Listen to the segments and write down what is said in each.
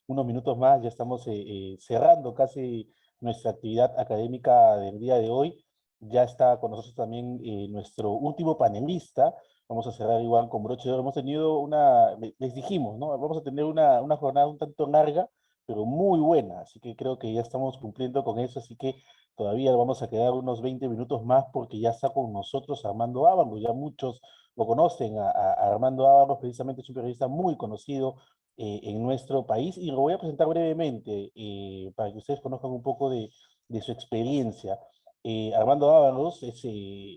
unos minutos más, ya estamos cerrando casi nuestra actividad académica del día de hoy. Ya está con nosotros también nuestro último panelista. Vamos a cerrar igual con broche de oro. Hemos tenido les dijimos, ¿no? Vamos a tener una jornada un tanto larga, pero muy buena. Así que creo que ya estamos cumpliendo con eso. Así que todavía vamos a quedar unos 20 minutos más porque ya está con nosotros Armando Ábalos. Ya muchos lo conocen a Armando Ábalos, precisamente es un periodista muy conocido en nuestro país. Y lo voy a presentar brevemente para que ustedes conozcan un poco de su experiencia. Armando Ábalos es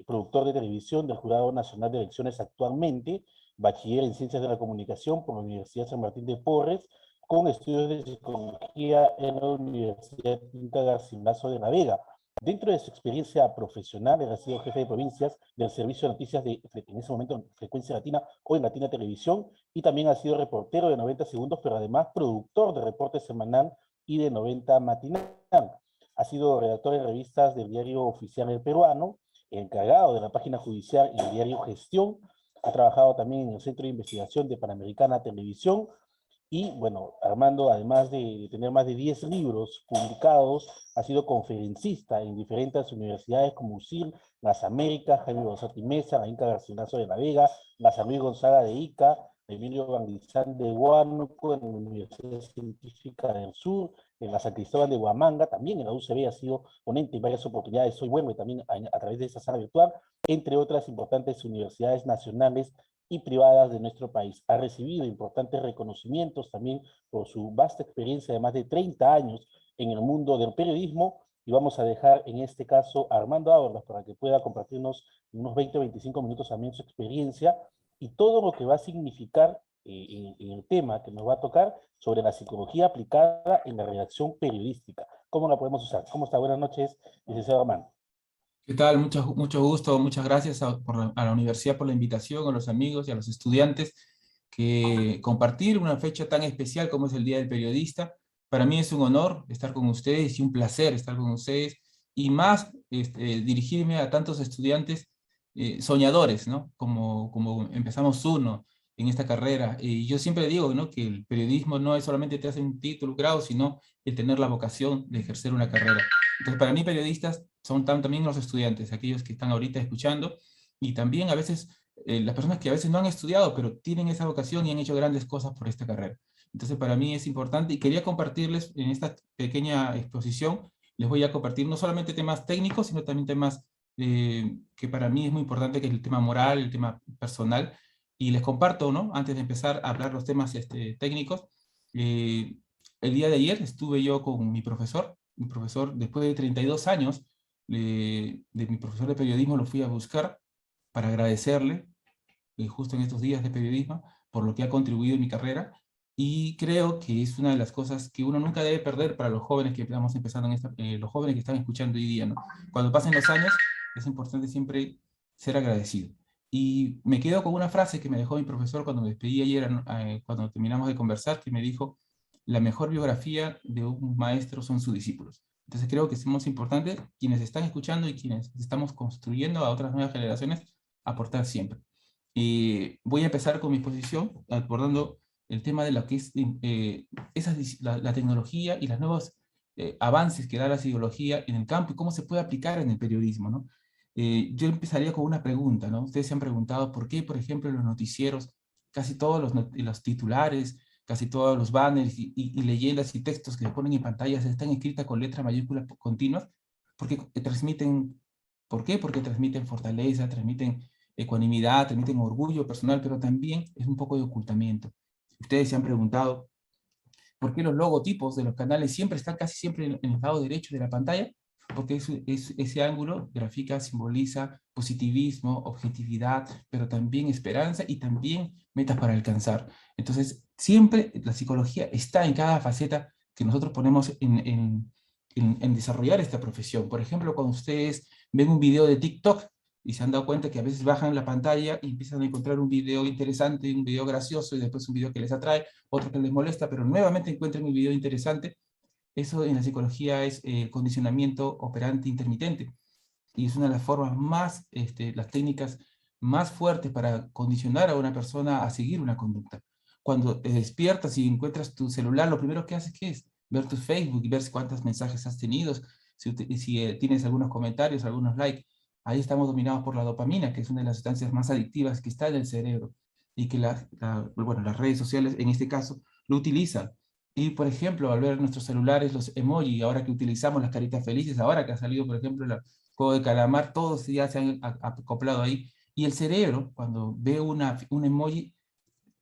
productor de televisión del Jurado Nacional de Elecciones actualmente, bachiller en Ciencias de la Comunicación por la Universidad San Martín de Porres, con estudios de psicología en la Universidad Quinta Garcilaso de la Vega. Dentro de su experiencia profesional, él ha sido jefe de provincias del Servicio de Noticias en ese momento, Frecuencia Latina, hoy Latina Televisión, y también ha sido reportero de 90 segundos, pero además productor de reporte semanal y de 90 matinal. Ha sido redactor de revistas del Diario Oficial El Peruano, encargado de la página judicial y el diario Gestión. Ha trabajado también en el Centro de Investigación de Panamericana Televisión. Y bueno, Armando, además de tener más de 10 libros publicados, ha sido conferencista en diferentes universidades como USIL, Las Américas, Jaime González Mesa, la Inca Garcilaso de la Vega, la San Luis Gonzaga de Ica, Emilio Bandizán de Huánuco, en la Universidad Científica del Sur, en la San Cristóbal de Huamanga, también en la UCB ha sido ponente en varias oportunidades, soy bueno, y también a través de esa sala virtual, entre otras importantes universidades nacionales y privadas de nuestro país. Ha recibido importantes reconocimientos también por su vasta experiencia de más de 30 años en el mundo del periodismo, y vamos a dejar en este caso a Armando Ábalos para que pueda compartirnos unos 20 o 25 minutos también su experiencia y todo lo que va a significar en el tema que nos va a tocar sobre la psicología aplicada en la redacción periodística. ¿Cómo la podemos usar? ¿Cómo está? Buenas noches, licenciado Armando. ¿Qué tal? Mucho gusto, muchas gracias a la universidad por la invitación, a los amigos y a los estudiantes que compartir una fecha tan especial como es el Día del Periodista. Para mí es un honor estar con ustedes y un placer estar con ustedes y más dirigirme a tantos estudiantes soñadores, ¿no? Como empezamos uno en esta carrera. Y yo siempre digo, ¿no? Que el periodismo no es solamente te hace un título, grado, sino el tener la vocación de ejercer una carrera. Entonces, para mí, periodistas son también los estudiantes, aquellos que están ahorita escuchando, y también a veces las personas que a veces no han estudiado, pero tienen esa vocación y han hecho grandes cosas por esta carrera. Entonces, para mí es importante y quería compartirles en esta pequeña exposición, les voy a compartir no solamente temas técnicos, sino también temas que para mí es muy importante, que es el tema moral, el tema personal, y les comparto, ¿no? Antes de empezar a hablar los temas técnicos, eh, el día de ayer estuve yo con mi profesor, después de 32 años de mi profesor de periodismo, lo fui a buscar para agradecerle, justo en estos días de periodismo, por lo que ha contribuido en mi carrera, y creo que es una de las cosas que uno nunca debe perder para los jóvenes que estamos empezando, los jóvenes que están escuchando hoy día, ¿no? Cuando pasen los años, es importante siempre ser agradecido. Y me quedo con una frase que me dejó mi profesor cuando me despedí ayer, cuando terminamos de conversar, que me dijo: la mejor biografía de un maestro son sus discípulos. Entonces creo que somos importantes, quienes están escuchando y quienes estamos construyendo a otras nuevas generaciones, aportar siempre. Voy a empezar con mi exposición abordando el tema de lo que es la tecnología y los nuevos avances que da la psicología en el campo y cómo se puede aplicar en el periodismo, ¿no? Yo empezaría con una pregunta, ¿no? Ustedes se han preguntado por qué, por ejemplo, en los noticieros, casi todos los titulares, casi todos los banners y leyendas y textos que se ponen en pantallas están escritas con letras mayúsculas continuas, porque transmiten, ¿por qué? Porque transmiten fortaleza, transmiten ecuanimidad, transmiten orgullo personal, pero también es un poco de ocultamiento. Ustedes se han preguntado por qué los logotipos de los canales siempre están casi siempre en el lado derecho de la pantalla, porque ese ángulo grafica, simboliza positivismo, objetividad, pero también esperanza y también metas para alcanzar. Entonces, siempre la psicología está en cada faceta que nosotros ponemos en desarrollar esta profesión. Por ejemplo, cuando ustedes ven un video de TikTok y se han dado cuenta que a veces bajan la pantalla y empiezan a encontrar un video interesante, un video gracioso y después un video que les atrae, otro que les molesta, pero nuevamente encuentran un video interesante. Eso en la psicología es condicionamiento operante intermitente, y es una de las formas más, las técnicas más fuertes para condicionar a una persona a seguir una conducta. cuando te despiertas y encuentras tu celular, lo primero que haces, ¿qué es? Ver tu Facebook y ver cuántos mensajes has tenido, si tienes algunos comentarios, algunos likes. Ahí estamos dominados por la dopamina, que es una de las sustancias más adictivas que está en el cerebro, y que bueno, las redes sociales, en este caso, lo utilizan. Y, por ejemplo, al ver nuestros celulares, los emoji, ahora que utilizamos las caritas felices, ahora que ha salido, por ejemplo, el juego de calamar, todos ya se han acoplado ahí. Y el cerebro, cuando ve un emoji,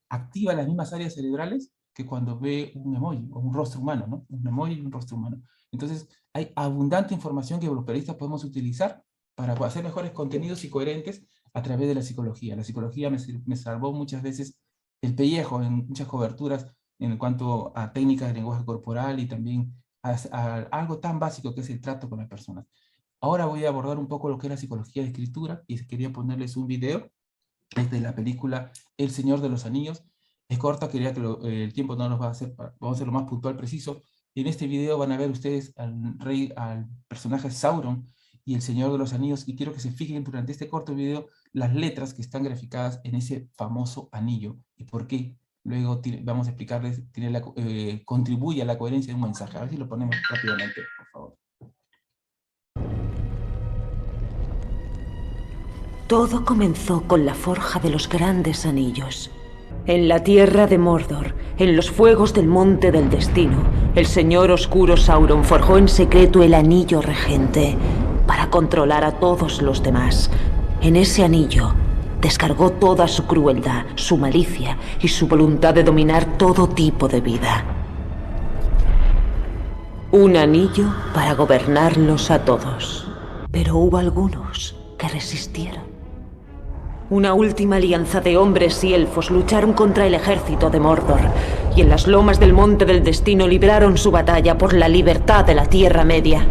activa las mismas áreas cerebrales que cuando ve un emoji o un rostro humano, ¿no? Un emoji y un rostro humano. Entonces, hay abundante información que los periodistas podemos utilizar para hacer mejores contenidos y coherentes a través de la psicología. La psicología me salvó muchas veces el pellejo en muchas coberturas en cuanto a técnicas de lenguaje corporal y también a algo tan básico que es el trato con las personas. Ahora voy a abordar un poco lo que es la psicología de escritura y quería ponerles un video. Es de la película El Señor de los Anillos. Es corta, quería que el tiempo no nos va a hacer, vamos a ser lo más puntual, preciso. Y en este video van a ver ustedes al personaje Sauron y el Señor de los Anillos, y quiero que se fijen durante este corto video las letras que están graficadas en ese famoso anillo y por qué. Luego vamos a explicarles, contribuye a la coherencia de un mensaje. A ver si lo ponemos rápidamente, por favor. Todo comenzó con la forja de los grandes anillos. En la tierra de Mordor, en los fuegos del Monte del Destino, el señor oscuro Sauron forjó en secreto el anillo regente para controlar a todos los demás. En ese anillo descargó toda su crueldad, su malicia y su voluntad de dominar todo tipo de vida. Un anillo para gobernarlos a todos. Pero hubo algunos que resistieron. Una última alianza de hombres y elfos lucharon contra el ejército de Mordor, y en las lomas del Monte del Destino libraron su batalla por la libertad de la Tierra Media.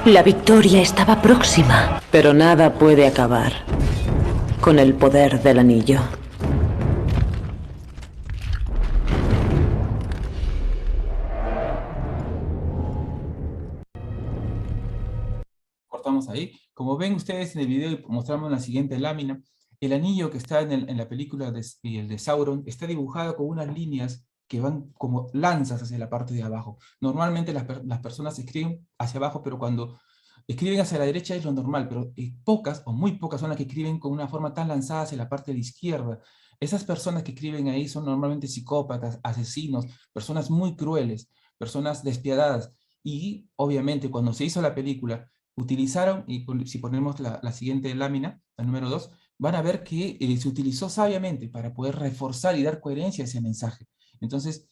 La victoria estaba próxima, pero nada puede acabar con el poder del anillo. Cortamos ahí. Como ven ustedes en el video y mostramos en la siguiente lámina, el anillo que está en la película el de Sauron está dibujado con unas líneas que van como lanzas hacia la parte de abajo. Normalmente las personas escriben hacia abajo, pero cuando escriben hacia la derecha es lo normal, pero pocas o muy pocas son las que escriben con una forma tan lanzada hacia la parte de izquierda. Esas personas que escriben ahí son normalmente psicópatas, asesinos, personas muy crueles, personas despiadadas. Y obviamente cuando se hizo la película, utilizaron, y si ponemos la siguiente lámina, la número 2, van a ver que se utilizó sabiamente para poder reforzar y dar coherencia a ese mensaje. Entonces,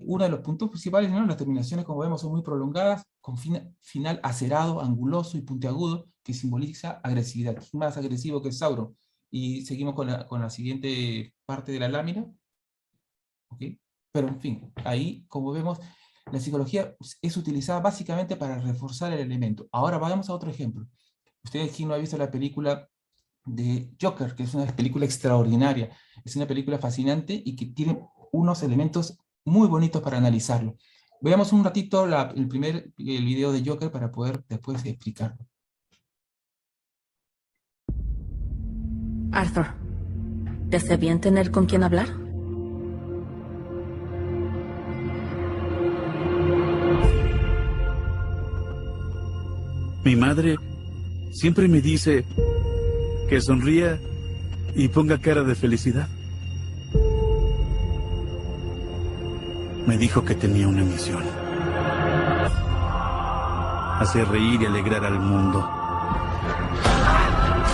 uno de los puntos principales, ¿no? Las terminaciones, como vemos, son muy prolongadas, con final acerado, anguloso y puntiagudo, que simboliza agresividad. ¿Quién más agresivo que Sauron? Y seguimos con la siguiente parte de la lámina. ¿Okay? Pero, en fin, ahí, como vemos, la psicología es utilizada básicamente para reforzar el elemento. Ahora vamos a otro ejemplo. Ustedes, ¿quién no ha visto la película de Joker? Que es una película extraordinaria. Es una película fascinante y que tiene unos elementos muy bonitos para analizarlo. Veamos un ratito el video de Joker para poder después explicarlo. Arthur, ¿te hace bien tener con quién hablar? Mi madre siempre me dice que sonría y ponga cara de felicidad. Me dijo que tenía una misión: hacer reír y alegrar al mundo.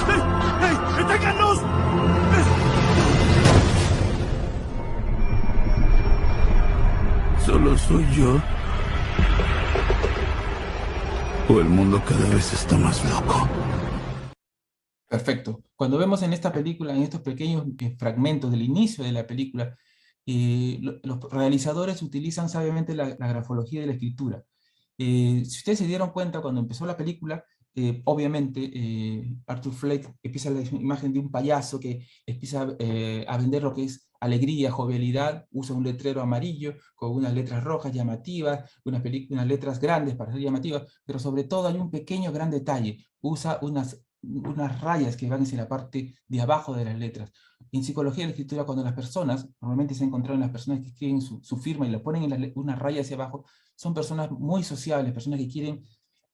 ¡Hey! ¡Hey! ¡Deténganlos! ¿Solo soy yo? ¿O el mundo cada vez está más loco? Perfecto. Cuando vemos en esta película, en estos pequeños fragmentos del inicio de la película, los realizadores utilizan sabiamente la grafología de la escritura. Si ustedes se dieron cuenta, cuando empezó la película, obviamente Arthur Fleck empieza la imagen de un payaso que empieza a vender lo que es alegría, jovialidad, usa un letrero amarillo con unas letras rojas llamativas, unas letras grandes para ser llamativas, pero sobre todo hay un pequeño gran detalle: usa unas unas rayas que van hacia la parte de abajo de las letras. En psicología de la escritura, cuando las personas, normalmente se ha encontrado en las personas que escriben su firma y la ponen en una raya hacia abajo, son personas muy sociables, personas que quieren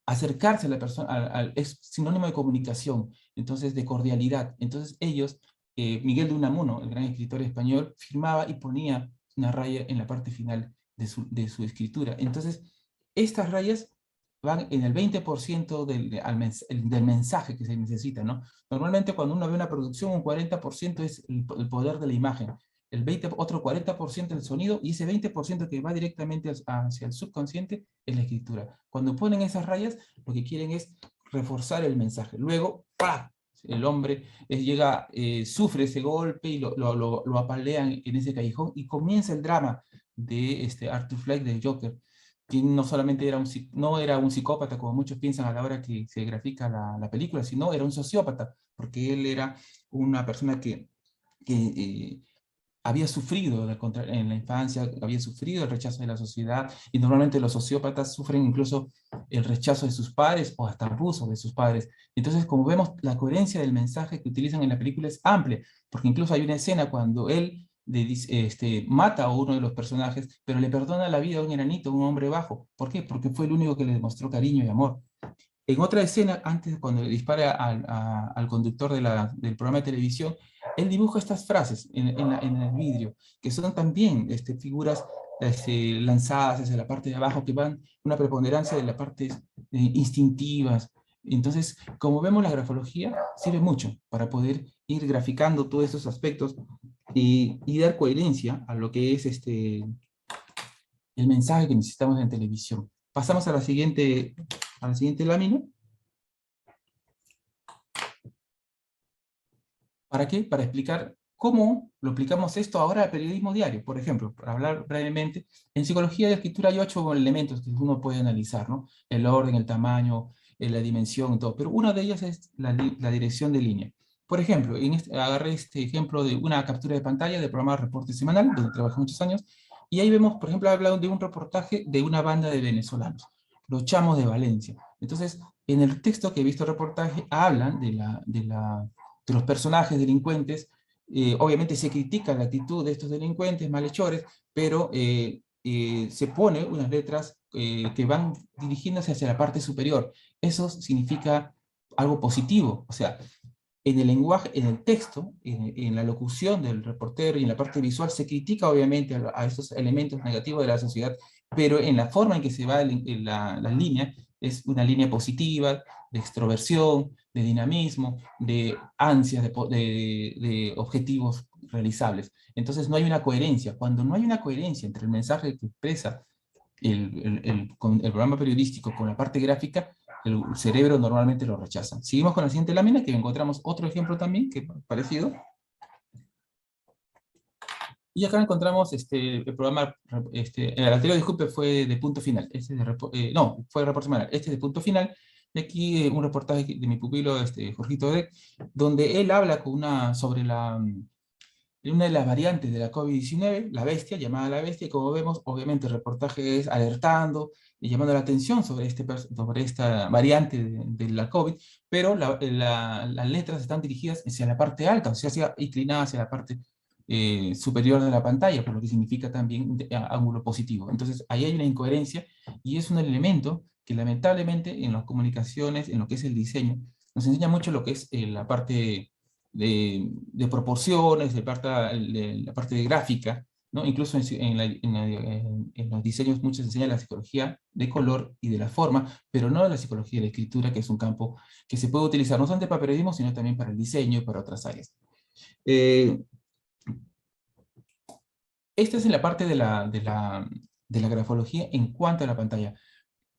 acercarse a la persona, es sinónimo de comunicación, entonces de cordialidad. Entonces ellos, Miguel de Unamuno, el gran escritor español, firmaba y ponía una raya en la parte final de su escritura. Entonces, estas rayas van en el 20% del mensaje que se necesita, ¿no? Normalmente cuando uno ve una producción, un 40% es el poder de la imagen, otro 40% el sonido, y ese 20% que va directamente hacia el subconsciente es la escritura. Cuando ponen esas rayas, lo que quieren es reforzar el mensaje. Luego, ¡pah!, el hombre sufre ese golpe y lo apalean en ese callejón, y comienza el drama de Arthur Fleck, de Joker, que no solamente no era un psicópata, como muchos piensan a la hora que se grafica la película, sino era un sociópata, porque él era una persona que había sufrido en la infancia, había sufrido el rechazo de la sociedad, y normalmente los sociópatas sufren incluso el rechazo de sus padres o hasta abuso de sus padres. Entonces, como vemos, la coherencia del mensaje que utilizan en la película es amplia, porque incluso hay una escena cuando él mata a uno de los personajes, pero le perdona la vida a un enanito, un hombre bajo. ¿Por qué? Porque fue el único que le demostró cariño y amor. En otra escena, antes, cuando le dispara al conductor del programa de televisión, él dibuja estas frases en el vidrio, que son también figuras lanzadas hacia la parte de abajo, que van una preponderancia de las partes instintivas. Entonces, como vemos, la grafología sirve mucho para poder ir graficando todos esos aspectos y dar coherencia a lo que es el mensaje que necesitamos en televisión. Pasamos a la siguiente lámina. ¿Para qué? Para explicar cómo lo aplicamos esto ahora al periodismo diario. Por ejemplo, para hablar brevemente, en psicología de escritura hay 8 elementos que uno puede analizar, ¿no? El orden, el tamaño, la dimensión y todo, pero una de ellas es la dirección de línea. Por ejemplo, agarré este ejemplo de una captura de pantalla del programa Reporte Semanal, donde trabajé muchos años, y ahí vemos, por ejemplo, hablado de un reportaje de una banda de venezolanos, los Chamos de Valencia. Entonces, en el texto que he visto el reportaje, hablan de los personajes delincuentes. Obviamente se critica la actitud de estos delincuentes, malhechores, pero se pone unas letras que van dirigiéndose hacia la parte superior. Eso significa algo positivo. O sea, en el lenguaje, en el texto, en la locución del reportero y en la parte visual se critica obviamente a estos elementos negativos de la sociedad, pero en la forma en que se va la línea, es una línea positiva, de extroversión, de dinamismo, de ansias, de objetivos realizables. Entonces no hay una coherencia. Cuando no hay una coherencia entre el mensaje que expresa el programa periodístico con la parte gráfica, el cerebro normalmente lo rechaza. Seguimos con la siguiente lámina, que encontramos otro ejemplo también, que es parecido. Y acá encontramos el programa, el anterior, disculpe, fue de Punto Final. No, fue de Reporte Semanal. Este es de Punto Final. Y aquí un reportaje de mi pupilo, Jorgito Deck, donde él habla sobre una de las variantes de la COVID-19, la bestia, llamada la bestia, y como vemos, obviamente el reportaje es alertando y llamando la atención sobre esta variante de la COVID, pero las letras están dirigidas hacia la parte alta, o sea, inclinadas hacia la parte superior de la pantalla, por lo que significa también ángulo positivo. Entonces, ahí hay una incoherencia, y es un elemento que lamentablemente en las comunicaciones, en lo que es el diseño, nos enseña mucho lo que es la parte de proporciones, la parte de gráfica, ¿no? Incluso en los diseños muchos enseñan la psicología de color y de la forma, pero no la psicología de la escritura, que es un campo que se puede utilizar no solamente para periodismo, sino también para el diseño y para otras áreas. Esta es en la parte de la grafología en cuanto a la pantalla,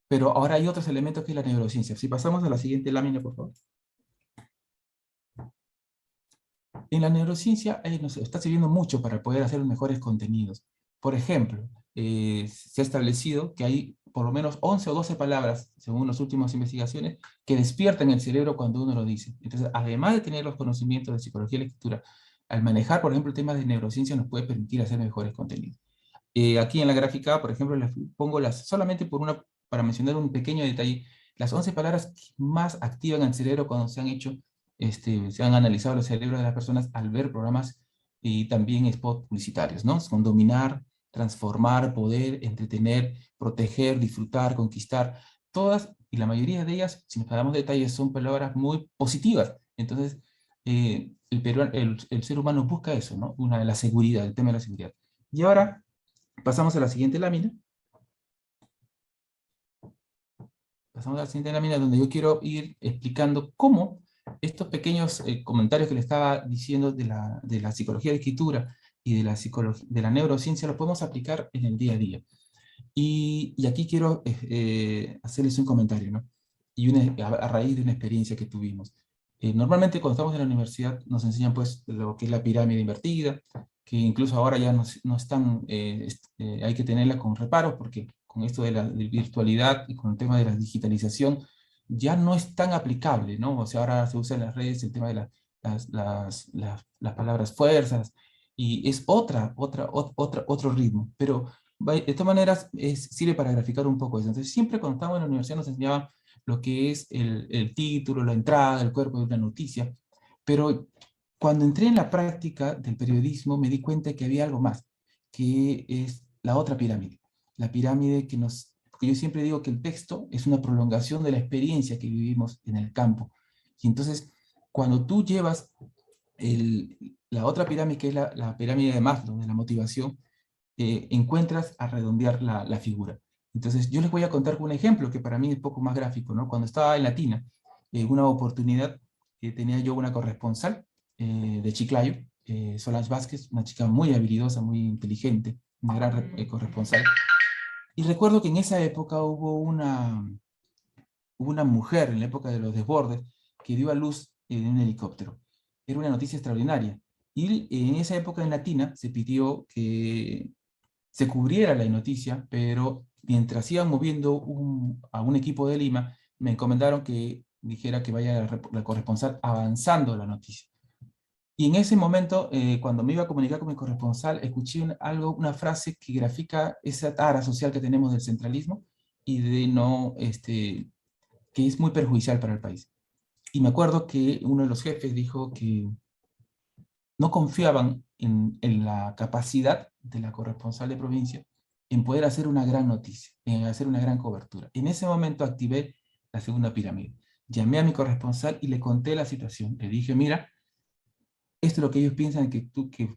pero ahora hay otros elementos que es la neurociencia. Si pasamos a la siguiente lámina, por favor. En la neurociencia nos está sirviendo mucho para poder hacer mejores contenidos. Por ejemplo, se ha establecido que hay por lo menos 11 o 12 palabras, según las últimas investigaciones, que despiertan el cerebro cuando uno lo dice. Entonces, además de tener los conocimientos de psicología y la escritura, al manejar, por ejemplo, temas de neurociencia, nos puede permitir hacer mejores contenidos. Aquí en la gráfica, por ejemplo, les pongo solamente para mencionar un pequeño detalle, las 11 palabras que más activan el cerebro cuando se han hecho, se han analizado los cerebros de las personas al ver programas y también spots publicitarios, ¿no? Son dominar, transformar, poder, entretener, proteger, disfrutar, conquistar. Todas, y la mayoría de ellas, si nos damos detalles, son palabras muy positivas. Entonces, el ser humano busca eso, ¿no? La seguridad, el tema de la seguridad. Y ahora, pasamos a la siguiente lámina. Pasamos a la siguiente lámina donde yo quiero ir explicando cómo estos pequeños comentarios que le estaba diciendo de la psicología de escritura y de la neurociencia lo podemos aplicar en el día a día. Y aquí quiero hacerles un comentario, ¿no? Y a raíz de una experiencia que tuvimos. Normalmente cuando estamos en la universidad nos enseñan pues lo que es la pirámide invertida, que incluso ahora ya no están, hay que tenerla con reparos porque con esto de la virtualidad y con el tema de la digitalización ya no es tan aplicable, ¿no? O sea, ahora se usa en las redes el tema de las palabras fuerzas y es otro ritmo, pero de todas maneras sirve para graficar un poco eso. Entonces siempre cuando estábamos en la universidad nos enseñaban lo que es el título, la entrada, el cuerpo de una noticia, pero cuando entré en la práctica del periodismo me di cuenta que había algo más, que es la otra pirámide. La pirámide porque yo siempre digo que el texto es una prolongación de la experiencia que vivimos en el campo. Y entonces, cuando tú llevas la otra pirámide, que es la pirámide de Maslow, de la motivación, encuentras a redondear la figura. Entonces, yo les voy a contar un ejemplo que para mí es un poco más gráfico, ¿no? Cuando estaba en Latina, una oportunidad, tenía yo una corresponsal de Chiclayo, Solange Vázquez, una chica muy habilidosa, muy inteligente, una gran corresponsal. Y recuerdo que en esa época hubo una mujer, en la época de los desbordes, que dio a luz en un helicóptero. Era una noticia extraordinaria. Y en esa época en Latina se pidió que se cubriera la noticia, pero mientras iban moviendo a un equipo de Lima, me encomendaron que dijera que vaya la corresponsal avanzando la noticia. Y en ese momento, cuando me iba a comunicar con mi corresponsal, escuché una frase que grafica esa tara social que tenemos del centralismo y que es muy perjudicial para el país. Y me acuerdo que uno de los jefes dijo que no confiaban en la capacidad de la corresponsal de provincia en poder hacer una gran noticia, en hacer una gran cobertura. En ese momento activé la segunda pirámide. Llamé a mi corresponsal y le conté la situación. Le dije, mira, esto es lo que ellos piensan, que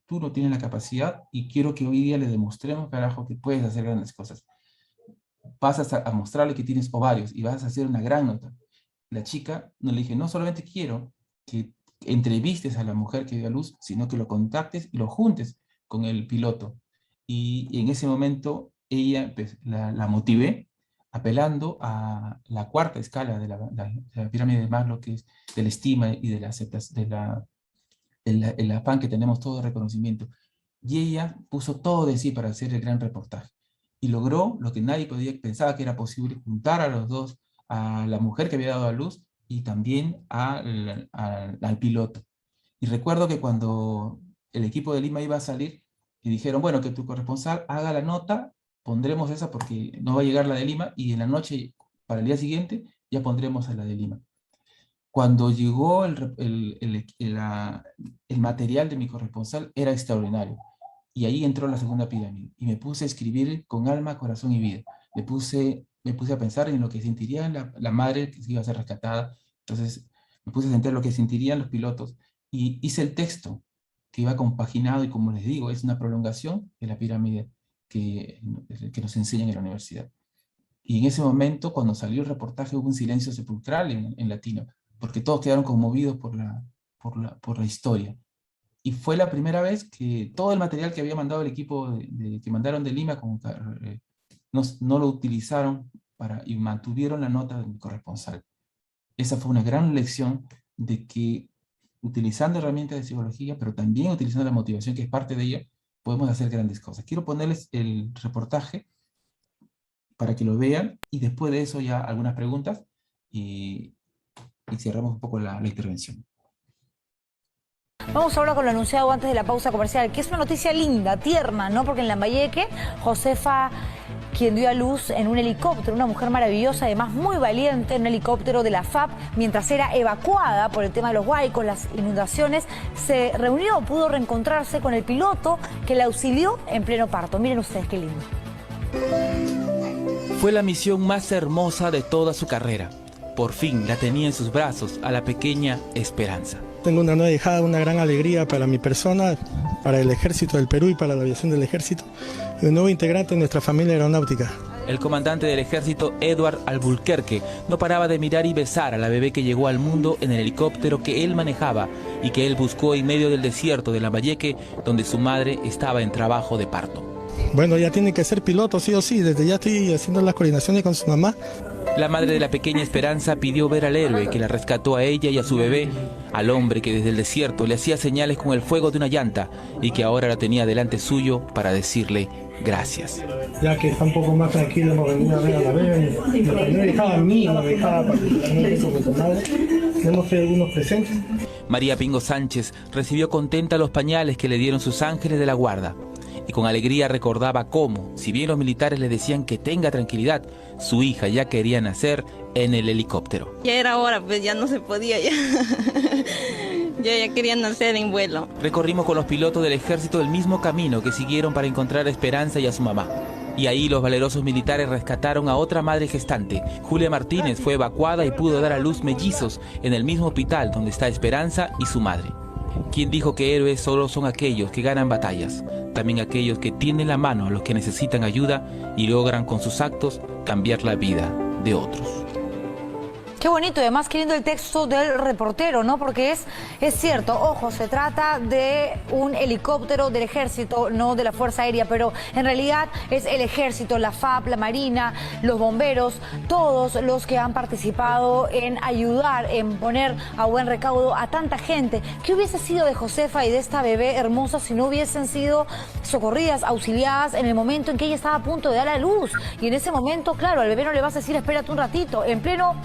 tú no tienes la capacidad y quiero que hoy día le demostremos, carajo, que puedes hacer grandes cosas. Vas a mostrarle que tienes ovarios y vas a hacer una gran nota. La chica, no le dije, no solamente quiero que entrevistes a la mujer que dio a luz, sino que lo contactes y lo juntes con el piloto. Y en ese momento ella, pues, la motivé apelando a la cuarta escala de la pirámide de Maslow, que es de la estima y de la aceptación, el afán que tenemos todo de reconocimiento. Y ella puso todo de sí para hacer el gran reportaje. Y logró lo que nadie pensaba que era posible, juntar a los dos, a la mujer que había dado a luz y también al piloto. Y recuerdo que cuando el equipo de Lima iba a salir, y dijeron, bueno, que tu corresponsal haga la nota, pondremos esa porque no va a llegar la de Lima, y en la noche, para el día siguiente, ya pondremos a la de Lima. Cuando llegó el material de mi corresponsal, era extraordinario. Y ahí entró la segunda pirámide. Y me puse a escribir con alma, corazón y vida. Me puse a pensar en lo que sentiría la madre que iba a ser rescatada. Entonces me puse a sentir lo que sentirían los pilotos. Y hice el texto que iba compaginado y, como les digo, es una prolongación de la pirámide que nos enseñan en la universidad. Y en ese momento, cuando salió el reportaje, hubo un silencio sepulcral en Latino, porque todos quedaron conmovidos por la historia. Y fue la primera vez que todo el material que había mandado el equipo que mandaron de Lima no lo utilizaron y mantuvieron la nota del corresponsal. Esa fue una gran lección de que utilizando herramientas de psicología, pero también utilizando la motivación, que es parte de ella, podemos hacer grandes cosas. Quiero ponerles el reportaje para que lo vean, y después de eso ya algunas preguntas, y cerramos un poco la intervención. Vamos ahora con lo anunciado antes de la pausa comercial, que es una noticia linda, tierna, ¿no? Porque en Lambayeque, Josefa quien dio a luz en un helicóptero, una mujer maravillosa, además muy valiente, en un helicóptero de la FAP, mientras era evacuada por el tema de los huaicos, las inundaciones, se reunió, pudo reencontrarse con el piloto que la auxilió en pleno parto. Miren ustedes qué lindo. Fue la misión más hermosa de toda su carrera. Por fin la tenía en sus brazos a la pequeña Esperanza. Tengo una nueva hijada, una gran alegría para mi persona, para el Ejército del Perú y para la aviación del Ejército, y un nuevo integrante de nuestra familia aeronáutica. El comandante del ejército, Edward Albuquerque, no paraba de mirar y besar a la bebé que llegó al mundo en el helicóptero que él manejaba y que él buscó en medio del desierto de Lambayeque, donde su madre estaba en trabajo de parto. Bueno, ya tiene que ser piloto, sí o sí, desde ya estoy haciendo las coordinaciones con su mamá. La madre de la pequeña Esperanza pidió ver al héroe que la rescató a ella y a su bebé, al hombre que desde el desierto le hacía señales con el fuego de una llanta y que ahora la tenía delante suyo para decirle gracias. Ya que está un poco más tranquilo, hemos venido a ver a la bebé. Me dejaba a mí, me dejaba particularmente con su madre. Tenemos que algunos presentes. María Pingo Sánchez recibió contenta los pañales que le dieron sus ángeles de la guarda. Y con alegría recordaba cómo, si bien los militares le decían que tenga tranquilidad, su hija ya quería nacer en el helicóptero. Ya era hora, pues ya no se podía ya. Yo ya quería nacer en vuelo. Recorrimos con los pilotos del ejército el mismo camino que siguieron para encontrar a Esperanza y a su mamá. Y ahí los valerosos militares rescataron a otra madre gestante. Julia Martínez fue evacuada y pudo dar a luz mellizos en el mismo hospital donde está Esperanza y su madre. ¿Quién dijo que héroes solo son aquellos que ganan batallas? También aquellos que tienden la mano a los que necesitan ayuda y logran con sus actos cambiar la vida de otros. Qué bonito, y además qué lindo el texto del reportero, ¿no? Porque es cierto, ojo, se trata de un helicóptero del ejército, no de la Fuerza Aérea, pero en realidad es el ejército, la FAP, la Marina, los bomberos, todos los que han participado en ayudar, en poner a buen recaudo a tanta gente. ¿Qué hubiese sido de Josefa y de esta bebé hermosa si no hubiesen sido socorridas, auxiliadas en el momento en que ella estaba a punto de dar a luz? Y en ese momento, claro, al bebé no le vas a decir, espérate un ratito, en pleno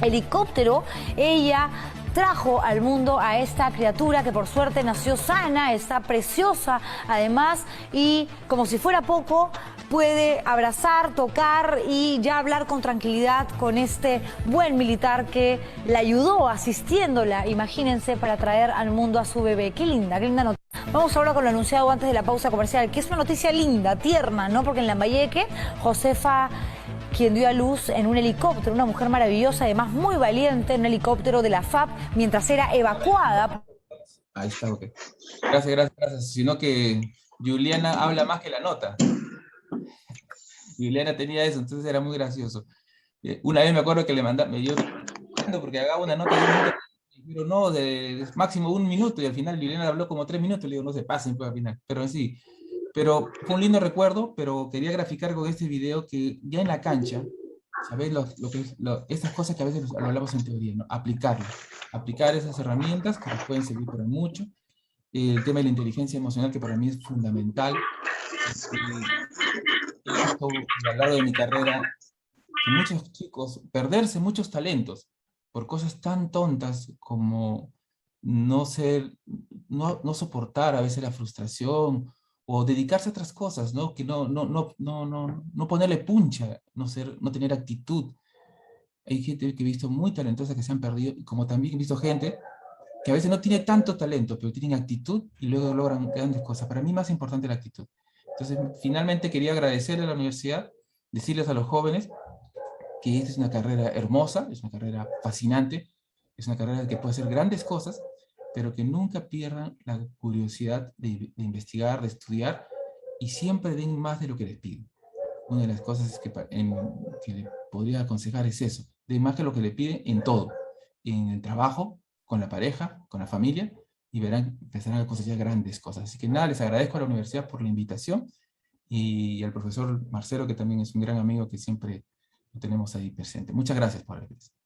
helicóptero, ella trajo al mundo a esta criatura que por suerte nació sana, está preciosa además, y como si fuera poco, puede abrazar, tocar y ya hablar con tranquilidad con este buen militar que la ayudó asistiéndola, imagínense, para traer al mundo a su bebé. Qué linda noticia. Vamos ahora con lo anunciado antes de la pausa comercial, que es una noticia linda, tierna, ¿no? Porque en Lambayeque, Josefa, quien dio a luz en un helicóptero, una mujer maravillosa, además muy valiente, en un helicóptero de la FAP, mientras era evacuada. Ahí está, ok. Gracias. Sino que Juliana habla más que la nota. Juliana tenía eso, entonces era muy gracioso. Una vez me acuerdo que me dio porque haga una nota de 1 minuto, pero no, de máximo 1 minuto, y al final Juliana habló como 3 minutos, le digo, no se pasen, pues al final, pero sí. Pero fue un lindo recuerdo, pero quería graficar con este video que ya en la cancha, ¿sabes? Estas cosas que a veces lo hablamos en teoría, ¿no? Aplicar esas herramientas que nos pueden servir para mucho. El tema de la inteligencia emocional, que para mí es fundamental. He visto a lo largo de mi carrera que muchos chicos perderse muchos talentos por cosas tan tontas como no soportar a veces la frustración, o dedicarse a otras cosas, ¿no? Que no ponerle puncha, no tener actitud. Hay gente que he visto muy talentosa que se han perdido, y como también he visto gente que a veces no tiene tanto talento, pero tienen actitud y luego logran grandes cosas. Para mí más importante la actitud. Entonces, finalmente quería agradecerle a la universidad, decirles a los jóvenes que esta es una carrera hermosa, es una carrera fascinante, es una carrera que puede hacer grandes cosas, pero que nunca pierdan la curiosidad de investigar, de estudiar, y siempre den más de lo que les piden. Una de las cosas que les podría aconsejar es eso, den más que lo que les piden en todo, en el trabajo, con la pareja, con la familia, y verán, empezarán a cosechar grandes cosas. Así que nada, les agradezco a la universidad por la invitación, y al profesor Marcelo, que también es un gran amigo que siempre lo tenemos ahí presente. Muchas gracias por la invitación.